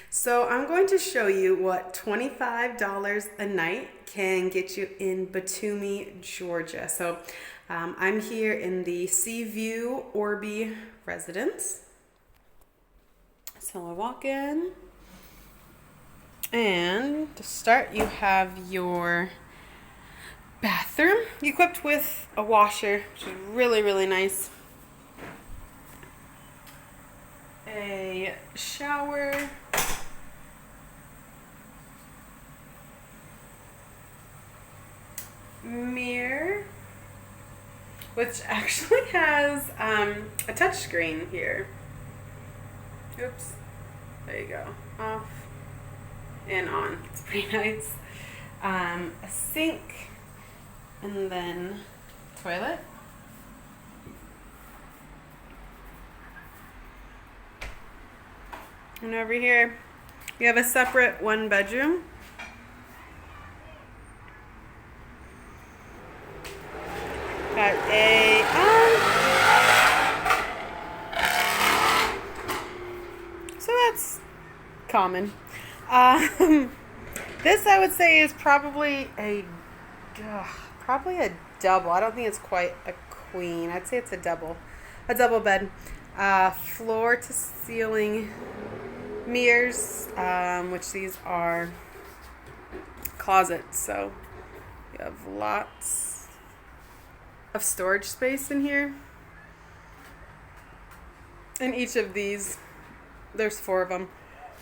So I'm going to show you what $25 a night can get you in Batumi, Georgia. So I'm here in the Sea View Orbi Residence. So I walk in, and to start you have your bathroom equipped with a washer, which is really nice. A shower. Mirror, which actually has a touch screen here. Oops, there you go, off and on. It's pretty nice. A sink, and then toilet. And over here, we have a separate one bedroom. Got a so that's common. This I would say is probably a double. I don't think it's quite a queen. I'd say it's a double bed. Floor to ceiling mirrors, which these are closets. So you have lots of storage space in here. In each of these, there's 4 of them.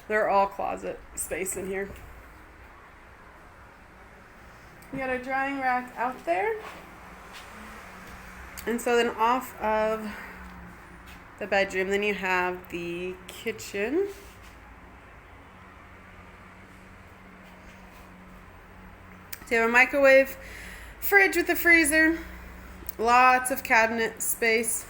They're all closet space in here. You got a drying rack out there. And so then off of the bedroom, then you have the kitchen. So you have a microwave, fridge with a freezer, lots of cabinet space,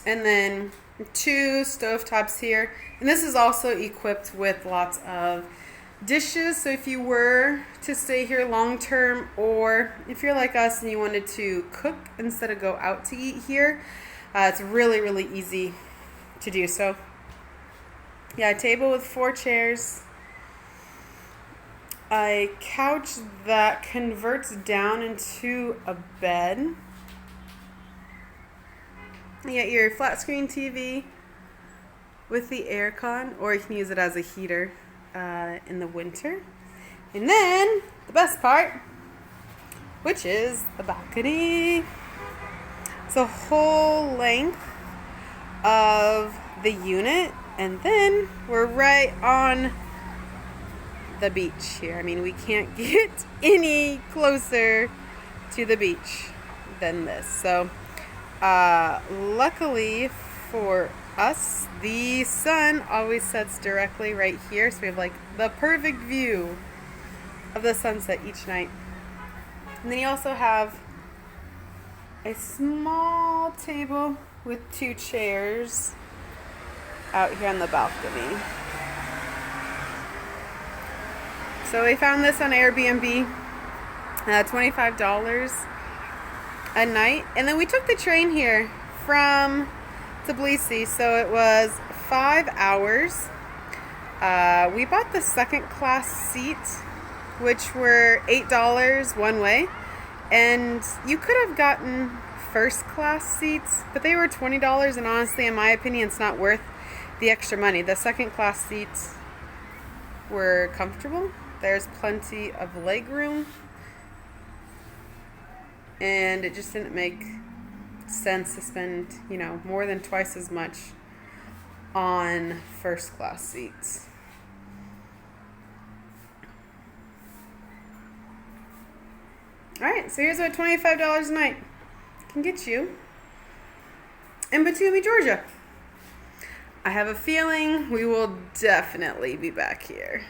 and then 2 stovetops here. And this is also equipped with lots of dishes, so if you were to stay here long term, or if you're like us and you wanted to cook instead of go out to eat here, it's really easy to do so. Yeah, a table with 4 chairs, a couch that converts down into a bed. You got your flat screen TV with the air con, or you can use it as a heater in the winter. And then the best part, which is the balcony. It's the whole length of the unit, and then we're right on the beach here. I mean, we can't get any closer to the beach than this. So luckily for us, the sun always sets directly right here, so we have like the perfect view of the sunset each night. And then you also have a small table with 2 chairs out here on the balcony. So we found this on AirBNB, $25 a night. And then we took the train here from Tbilisi, so it was 5 hours. We bought the second class seats, which were $8 one way, and you could have gotten first class seats, but they were $20, and honestly, in my opinion, it's not worth the extra money. The second class seats were comfortable. There's plenty of leg room, and it just didn't make sense to spend, more than twice as much on first class seats. Alright, so here's what $25 a night can get you in Batumi, Georgia. I have a feeling we will definitely be back here.